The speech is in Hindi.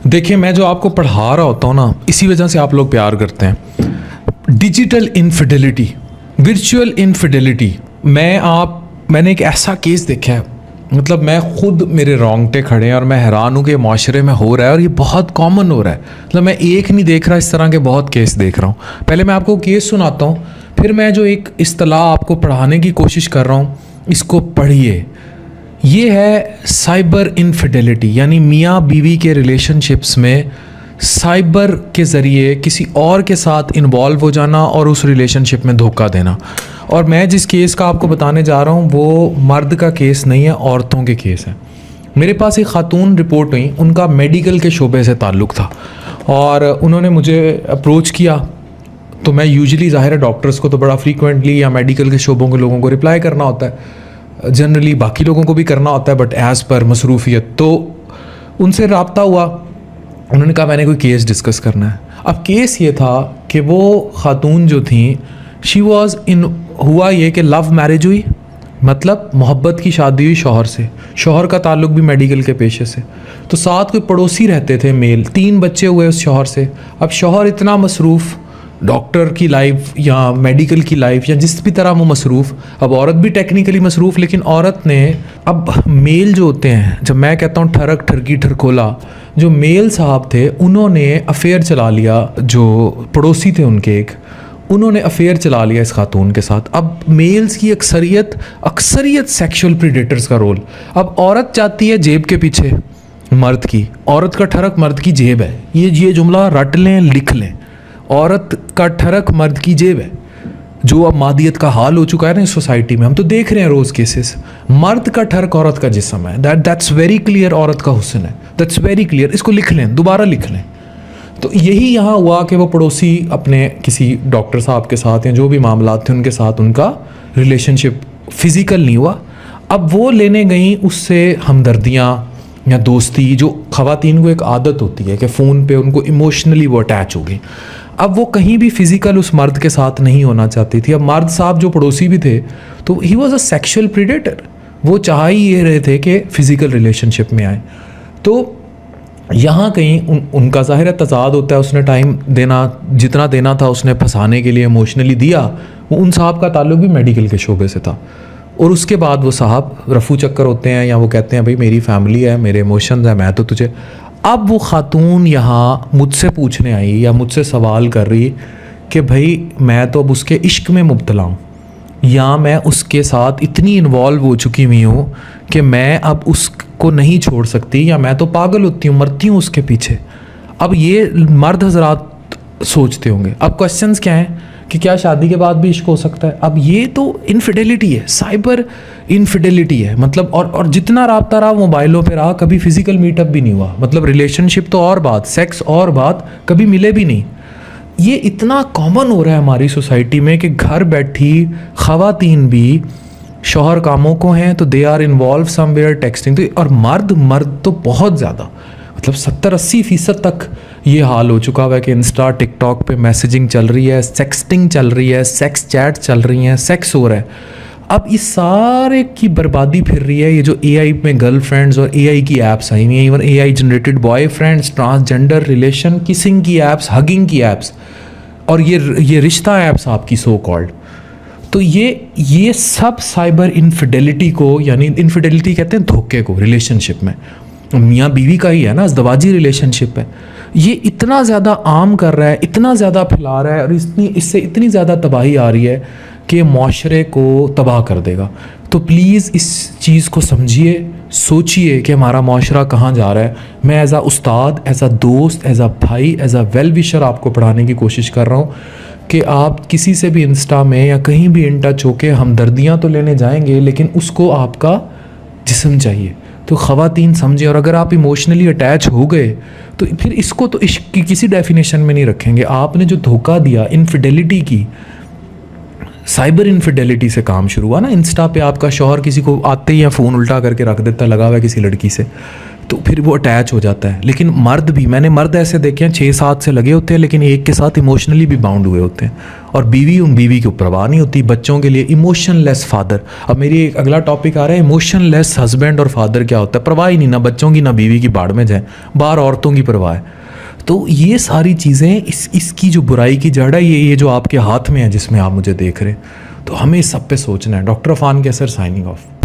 देखिए, मैं जो आपको पढ़ा रहा होता हूँ ना, इसी वजह से आप लोग प्यार करते हैं। Digital infidelity, virtual infidelity. मैंने एक ऐसा केस देखा है, मतलब मैं खुद, मेरे रोंगटे खड़े हैं और मैं हैरान हूँ कि माशरे में हो रहा है और ये बहुत कॉमन हो रहा है। मतलब मैं एक नहीं देख रहा, इस तरह के बहुत केस देख रहा हूँ। पहले मैं आपको केस सुनाता हूँ, फिर मैं जो एक इस्तिलाह आपको पढ़ाने की कोशिश कर रहा हूँ, इसको पढ़िए। ये है साइबर इनफिडेलिटी, यानी मियाँ बीवी के रिलेशनशिप्स में साइबर के ज़रिए किसी और के साथ इन्वॉल्व हो जाना और उस रिलेशनशिप में धोखा देना। और मैं जिस केस का आपको बताने जा रहा हूँ वो मर्द का केस नहीं है, औरतों के केस है। मेरे पास एक खातून रिपोर्ट हुई, उनका मेडिकल के शोबे से ताल्लुक़ था और उन्होंने मुझे अप्रोच किया। तो मैं यूजुअली, ज़ाहिर है डॉक्टर्स को तो बड़ा फ्रीक्वेंटली या मेडिकल के शोबों के लोगों को रिप्लाई करना होता है, जनरली बाकी लोगों को भी करना होता है, बट एज़ पर मसरूफियत। तो उनसे रब्ता हुआ, उन्होंने कहा मैंने कोई केस डिस्कस करना है। अब केस ये था कि वो खातून जो थी, शी वॉज इन, हुआ ये कि लव मैरिज हुई, मतलब मोहब्बत की शादी हुई शौहर से। शौहर का ताल्लुक़ भी मेडिकल के पेशे से। तो साथ कोई पड़ोसी रहते थे मेल, 3 बच्चे हुए उस शौहर से। अब शौहर इतना मसरूफ़, डॉक्टर की लाइफ या मेडिकल की लाइफ या जिस भी तरह वो मसरूफ़, अब औरत भी टेक्निकली मसरूफ़, लेकिन औरत ने, अब मेल जो होते हैं, जब मैं कहता हूँ ठरक ठरकी ठरकोला, जो मेल साहब थे उन्होंने अफेयर चला लिया, जो पड़ोसी थे उनके एक, उन्होंने अफेयर चला लिया इस खातून के साथ। अब मेल्स की अक्सरियत सेक्सुअल प्रीडेटर्स का रोल। अब औरत जाती है जेब के पीछे मर्द की, औरत का ठरक मर्द की जेब है। ये जुमला रट लें, लिख लें, औरत का ठरक मर्द की जेब है। जो अब मादियत का हाल हो चुका है ना इस सोसाइटी में, हम तो देख रहे हैं रोज़ केसेस। मर्द का ठरक औरत का जिस्म है, दैट्स वेरी क्लियर। औरत का हुस्न है, दैट्स वेरी क्लियर। इसको लिख लें, दोबारा लिख लें। तो यही यहाँ हुआ कि वो पड़ोसी अपने किसी डॉक्टर साहब के साथ या जो भी मामला थे उनके साथ, उनका रिलेशनशिप फिज़िकल नहीं हुआ। अब वो लेने गई उससे हमदर्दियाँ या दोस्ती, जो ख़वातीन को एक आदत होती है कि फ़ोन पे उनको इमोशनली वो अटैच हो गई। अब वो कहीं भी फिज़िकल उस मर्द के साथ नहीं होना चाहती थी। अब मर्द साहब जो पड़ोसी भी थे, तो he was a sexual predator. वो चाह ही ये रहे थे कि फ़िज़िकल रिलेशनशिप में आए। तो यहाँ कहीं उनका ज़ाहिर है तजाद होता है। उसने टाइम देना, जितना देना था उसने फंसाने के लिए इमोशनली दिया। वो उन साहब का ताल्लुक़ भी मेडिकल के शोबे से था। और उसके बाद वो साहब रफू चक्कर होते हैं या वो कहते हैं भाई मेरी फैमिली है, मेरे इमोशंस हैं, मैं तो तुझे। अब वो खातून यहाँ मुझसे पूछने आई या मुझसे सवाल कर रही कि भाई मैं तो अब उसके इश्क में मुब्तला हूँ, या मैं उसके साथ इतनी इन्वॉल्व हो चुकी हुई हूँ कि मैं अब उसको नहीं छोड़ सकती, या मैं तो पागल होती हूँ, मरती हूँ उसके पीछे। अब ये मर्द हजरात सोचते होंगे। अब क्वेश्चंस क्या हैं कि क्या शादी के बाद भी इश्क हो सकता है? अब ये तो इनफिडेलिटी है, साइबर इनफिडेलिटी है। मतलब और जितना राब्ता रहा मोबाइलों पे रहा, कभी फिजिकल मीटअप भी नहीं हुआ। मतलब रिलेशनशिप तो और बात, सेक्स और बात, कभी मिले भी नहीं। ये इतना कॉमन हो रहा है हमारी सोसाइटी में कि घर बैठी ख़वातीन भी, शौहर कामों को हैं तो they are involve somewhere texting. तो और मर्द तो बहुत ज़्यादा, मतलब 70-80% तक ये हाल हो चुका है कि इंस्टा टिकटॉक पे मैसेजिंग चल रही है, सेक्सटिंग चल रही है, सेक्स चैट चल रही हैं, सेक्स हो रहा है। अब इस सारे की बर्बादी फिर रही है। ये जो एआई में गर्लफ्रेंड्स और एआई की ऐप्स आई हुई हैं, even AI generated boyfriends, transgender relation, kissing की ऐप्स, हगिंग की ऐप्स, और ये रिश्ता ऐप्स आपकी सो कॉल्ड। तो ये सब साइबर इनफिडेलिटी को, यानी इनफिडेलिटी कहते हैं धोखे को रिलेशनशिप में, मियाँ बीवी का ही है ना, अज़दवाजी रिलेशनशिप है, ये इतना ज़्यादा आम कर रहा है, इतना ज़्यादा फैला रहा है और इससे इतनी ज़्यादा तबाही आ रही है कि माशरे को तबाह कर देगा। तो प्लीज़ इस चीज़ को समझिए, सोचिए कि हमारा माशरा कहाँ जा रहा है। मैं एज़ आ उस्ताद, एज़ आ दोस्त, एज़ आ भाई, एज़ आ वेल विशर आपको पढ़ाने की कोशिश कर रहा हूँ कि आप किसी से भी इंस्टा में या कहीं भी इन टच होके हमदर्दियाँ तो लेने जाएंगे, लेकिन उसको आपका जिस्म चाहिए। तो ख़वातीन समझे, और अगर आप इमोशनली अटैच हो गए तो फिर इसको तो इश्क की किसी डेफिनेशन में नहीं रखेंगे। आपने जो धोखा दिया, इनफिडेलिटी की, साइबर इनफिडेलिटी से काम शुरू हुआ ना। इंस्टा पे आपका शौहर किसी को आते ही या फ़ोन उल्टा करके रख देता, लगा हुआ है किसी लड़की से, तो फिर वो अटैच हो जाता है। लेकिन मर्द भी, मैंने मर्द ऐसे देखे हैं 6-7 से लगे होते हैं लेकिन एक के साथ इमोशनली भी बाउंड हुए होते हैं। और बीवी, उन बीवी की परवाह नहीं होती। बच्चों के लिए इमोशनलेस फादर। अब मेरी एक अगला टॉपिक आ रहा है, इमोशनलेस हस्बैंड और फादर क्या होता है। परवाह ही नहीं, ना बच्चों की ना बीवी की, बाढ़ में जाए, बाहर औरतों की परवाह है। तो ये सारी चीज़ें इसकी जो बुराई की जड़ है, ये जो आपके हाथ में है जिसमें आप मुझे देख रहे हैं, तो हमें इस सब पे सोचना है। डॉक्टर अफान कैसर साइनिंग ऑफ।